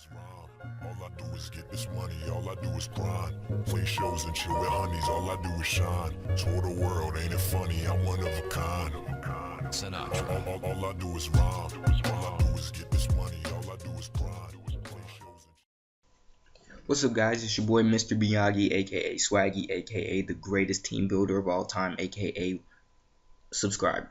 is rhyme. All I do is get this money, all I do is grind. Play shows and chill with honeys, all I do is shine. Tour the world, ain't it funny? I'm one of a kind. All I do is rhyme. All I do is get this money, all I do is grind. Play shows and What's up, guys? It's your boy Mr. Miyagi, aka Swaggy, aka the greatest team builder of all time, aka subscribe.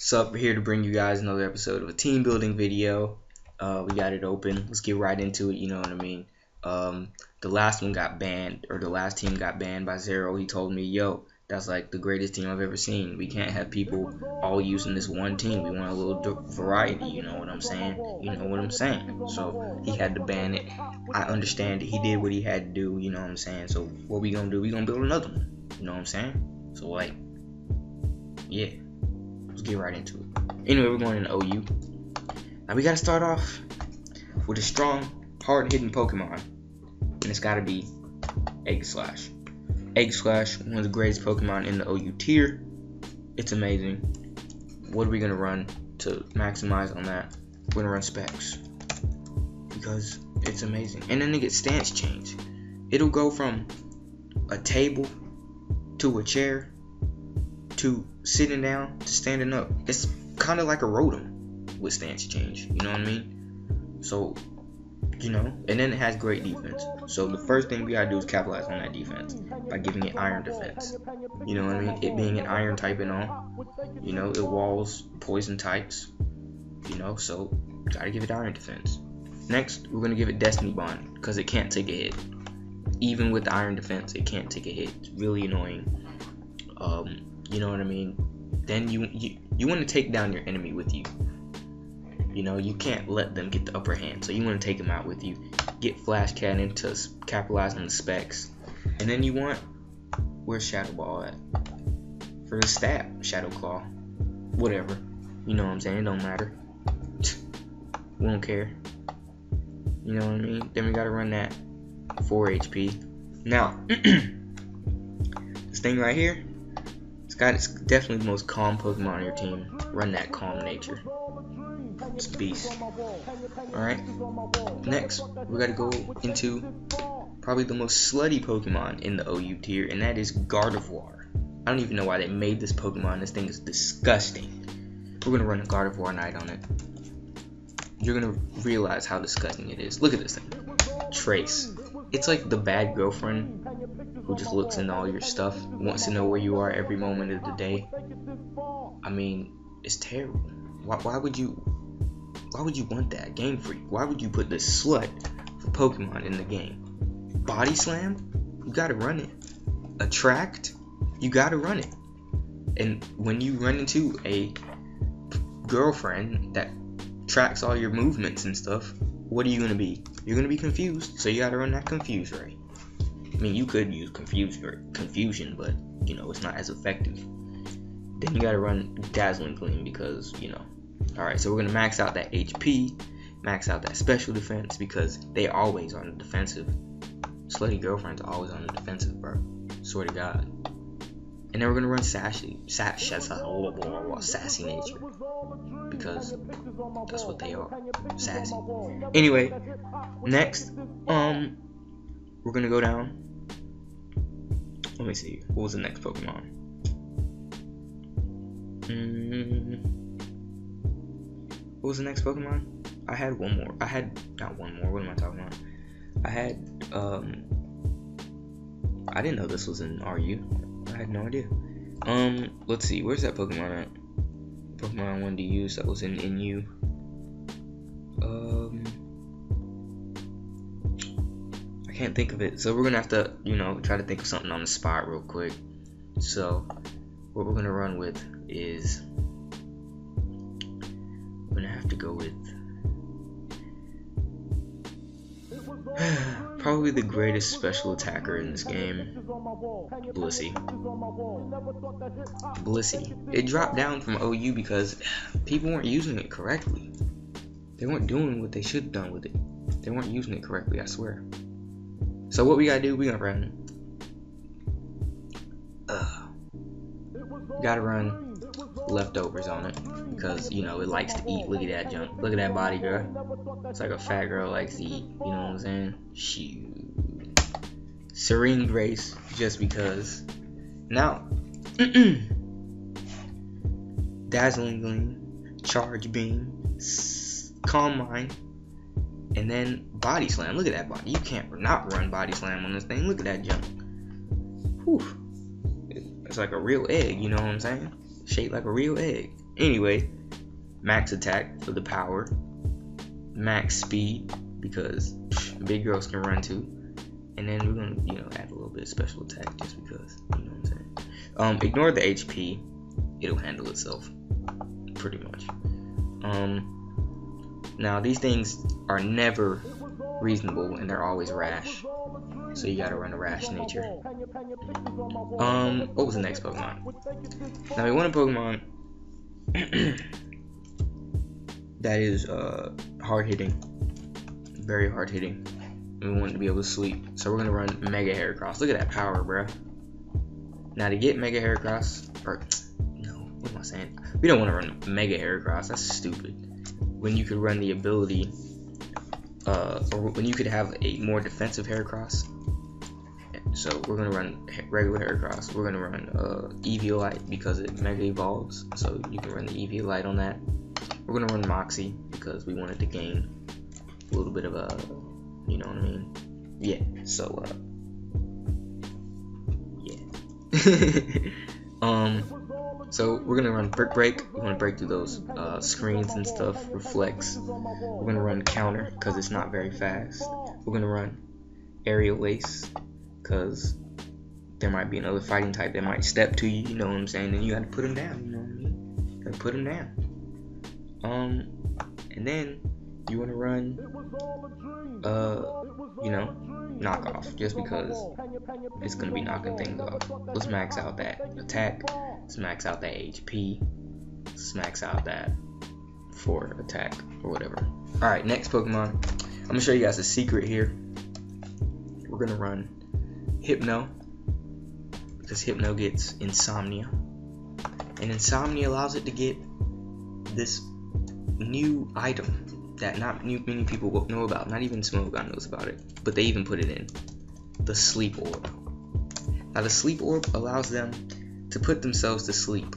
So we're here to bring you guys another episode of a team building video. We got it open. Let's get right into it. You know what I mean? The last one got banned, or the last team got banned by Zero. He told me, "Yo, that's like the greatest team I've ever seen. We can't have people all using this one team. We want a little variety." You know what I'm saying? You know what I'm saying? So he had to ban it. I understand it. He did what he had to do. You know what I'm saying? So what we gonna do? We gonna build another one. You know what I'm saying? So like, yeah. Let's get right into it. Anyway, we're going into OU. Now we gotta start off with a strong, hard-hitting Pokemon, and it's gotta be Aegislash. Aegislash, one of the greatest Pokemon in the OU tier. It's amazing. What are we gonna run to maximize on that? We're gonna run Specs because it's amazing. And then it gets stance change. It'll go from a table to a chair to sitting down to standing up. It's kind of like a Rotom with stance change. You know what I mean? So, you know, and then it has great defense. So the first thing we gotta do is capitalize on that defense by giving it iron defense. You know what I mean? It being an iron type and all, you know, it walls poison types. You know, so gotta give it iron defense. Next, we're gonna give it Destiny Bond because it can't take a hit. Even with the iron defense, it can't take a hit. It's really annoying. You know what I mean? Then you want to take down your enemy with you. You know, you can't let them get the upper hand, so you want to take them out with you. Get Flash Cannon to capitalize on the specs, and then you want, where's Shadow Ball at? For the stab, Shadow Claw, whatever. You know what I'm saying? It don't matter. We don't care. You know what I mean? Then we gotta run that 4 HP. Now, this thing right here. It's definitely the most calm Pokemon on your team. Run that calm nature. It's a beast. Alright. Next, we gotta go into probably the most slutty Pokemon in the OU tier, and that is Gardevoir. I don't even know why they made this Pokemon. This thing is disgusting. We're gonna run a Gardevoir Knight on it. You're gonna realize how disgusting it is. Look at this thing. Trace. It's like the bad girlfriend who just looks into all your stuff, wants to know where you are every moment of the day. I mean, it's terrible. Why would you want that? Game Freak. Why would you put this slut for Pokemon in the game? Body Slam? You gotta run it. Attract? You gotta run it. And when you run into a girlfriend that tracks all your movements and stuff, what are you gonna be? You're gonna be confused, so you gotta run that Confuse Ray. I mean, you could use Confusion, but, you know, it's not as effective. Then you gotta run Dazzling Gleam because, you know. Alright, so we're gonna max out that HP, max out that special defense because they always on the defensive. Slutty girlfriends are always on the defensive, bro. Swear to God. And then we're gonna run Sassy nature because that's what they are, sassy. Anyway, next, we're gonna go down. Let me see. What was the next Pokemon? What was the next Pokemon? I had one more. Not one more. What am I talking about? I had, I didn't know this was in RU. I had no idea. Let's see. Where's that Pokemon at? Pokemon I wanted to use that was in NU. I can't think of it. So we're gonna have to, you know, try to think of something on the spot real quick. So what we're gonna run with is we're gonna have to go with probably the greatest special attacker in this game, Blissey. It dropped down from OU because people weren't using it correctly. They weren't doing what they should have done with it. They weren't using it correctly, I swear. So what we gotta do, we gotta run leftovers on it because, you know, it likes to eat. Look at that junk. Look at that body, girl. It's like a fat girl likes to eat. You know what I'm saying? Shoot. Serene Grace, just because. Now, Dazzling Gleam, Charge Beam, Calm Mind, and then Body Slam. Look at that body. You can't not run Body Slam on this thing. Look at that junk. Whew. It's like a real egg, you know what I'm saying? Shaped like a real egg. Anyway, max attack for the power, max speed because big girls can run too, and then we're gonna, you know, add a little bit of special attack just because, you know what I'm saying? Ignore the HP, it'll handle itself pretty much. Now these things are never reasonable and they're always rash, so you gotta run a rash nature. What was the next Pokemon? Now we want a Pokemon that is hard hitting, very hard hitting. We want it to be able to sweep, so we're gonna run Mega Heracross. Look at that power, bruh. Now to get Mega Heracross, or no, what am I saying? We don't want to run Mega Heracross. That's stupid. When you could run the ability, or when you could have a more defensive Heracross. So we're gonna run regular Heracross. We're gonna run Eviolite because it Mega Evolves, so you can run the Eviolite on that. We're gonna run Moxie because we wanted to gain a little bit of a, you know what I mean? Yeah. So yeah. So we're gonna run Brick Break. We're gonna break through those screens and stuff. Reflex. We're gonna run Counter because it's not very fast. We're gonna run Aerial Ace because there might be another fighting type that might step to you. You know what I'm saying? And you gotta put him down. You know what I mean? You gotta put him down. And then you wanna run you know, knockoff, just because it's gonna be knocking things off. Let's max out that attack, let's max out that HP, let's max out that for attack or whatever. Alright, next Pokemon. I'm gonna show you guys a secret here. We're gonna run Hypno because Hypno gets Insomnia, and Insomnia allows it to get this new item that not many people know about. Not even Smogon knows about it, but they even put it in the Sleep Orb. Now the Sleep Orb allows them to put themselves to sleep,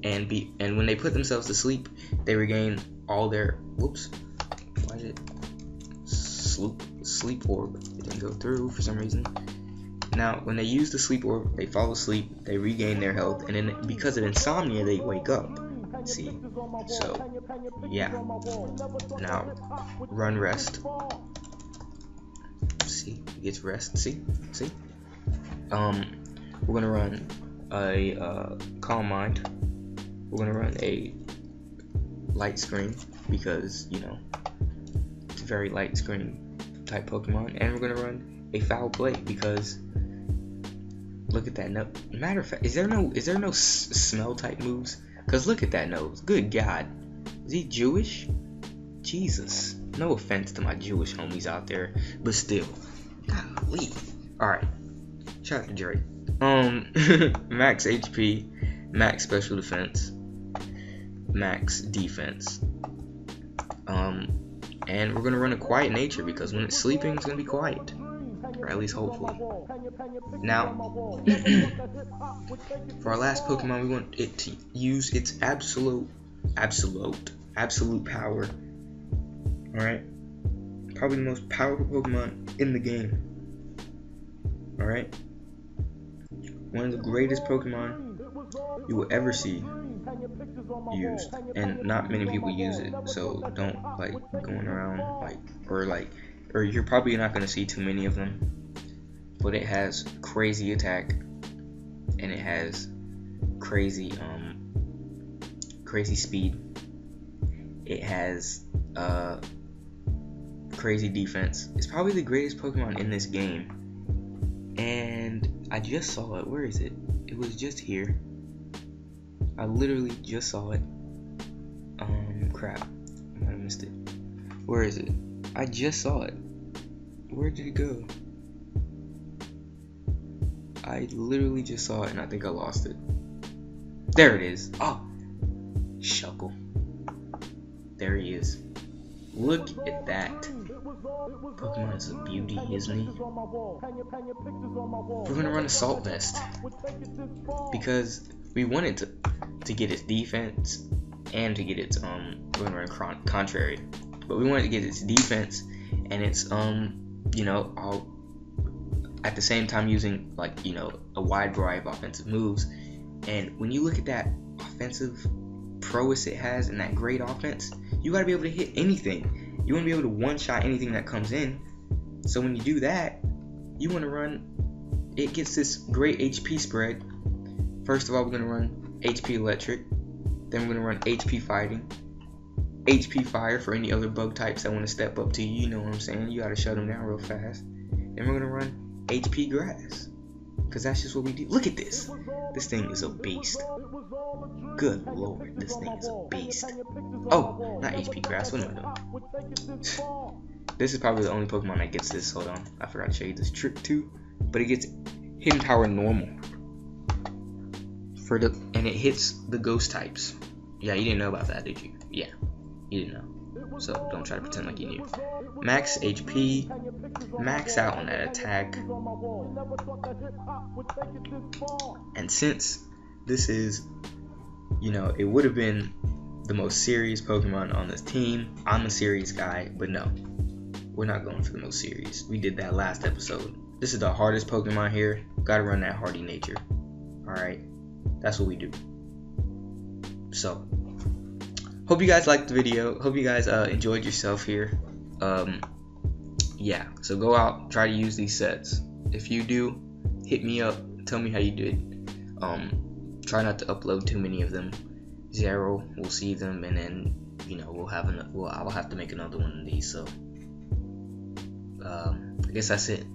and when they put themselves to sleep, they regain all their why did it Sleep Orb? It didn't go through for some reason. Now when they use the Sleep Orb, they fall asleep, they regain their health, and then because of Insomnia, they wake up. See, so yeah. Now run Rest. See, it gets rest. See. We're gonna run a Calm Mind. We're gonna run a Light Screen because, you know, it's a very light screen type Pokemon, and we're gonna run a Foul Play because look at that. No, matter of fact, is there no smell type moves? Cause look at that nose. Good God, is he Jewish? Jesus. No offense to my Jewish homies out there, but still, golly. All right, shout out to Drake. Max HP, max special defense, max defense. And we're gonna run a Quiet Nature because when it's sleeping, it's gonna be quiet, or at least hopefully. Now, for our last Pokemon, we want it to use its absolute power. Alright? Probably the most powerful Pokemon in the game. Alright? One of the greatest Pokemon you will ever see used. And not many people use it, so don't like going around or you're probably not going to see too many of them. But it has crazy attack, and it has crazy speed. It has crazy defense. It's probably the greatest Pokemon in this game, and I just saw it. Where is it? It was just here. I literally just saw it. Crap, I might have missed it. Where is it? I just saw it. Where did it go? I literally just saw it and I think I lost it. There it is. Oh, Shuckle. There he is. Look at that. Pokemon is a beauty, isn't he? We're gonna run Assault Vest because we wanted to get its defense and to get its we're gonna run Contrary, but we wanted to get its defense and its you know, all at the same time using, like, you know, a wide variety of offensive moves. And when you look at that offensive prowess it has and that great offense, you gotta be able to hit anything. You want to be able to one-shot anything that comes in. So when you do that, you want to run, it gets this great HP spread. First of all, we're going to run HP Electric. Then we're going to run HP Fighting. HP Fire for any other bug types that want to step up to you. You know what I'm saying? You got to shut them down real fast. Then we're going to run HP Grass, because that's just what we do. Look at this. This thing is a beast. Good lord, this thing is a beast. Oh, not HP Grass. What am I doing? This is probably the only Pokemon that gets this. Hold on, I forgot to show you this trick too. But it gets Hidden Power normal and it hits the ghost types. Yeah, you didn't know about that, did you? Yeah, you didn't know. So don't try to pretend like you knew. Max HP, max out on that attack. And since this is, you know, it would have been the most serious Pokemon on this team. I'm a serious guy, but no, we're not going for the most serious. We did that last episode. This is the hardest Pokemon here. Gotta run that hardy nature. Alright, that's what we do. So, hope you guys liked the video. Hope you guys enjoyed yourself here. Yeah, so go out, try to use these sets. If you do, hit me up, tell me how you did. Try not to upload too many of them. 0, we'll see them, and then, you know, I'll have to make another one of these. So I guess that's it.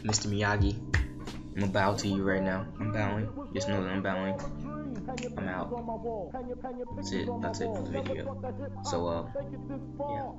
Mr. Miyagi, I'm gonna bow to you right now. I'm bowing. Just know that I'm bowing. I'm out. That's it for the video. So yeah.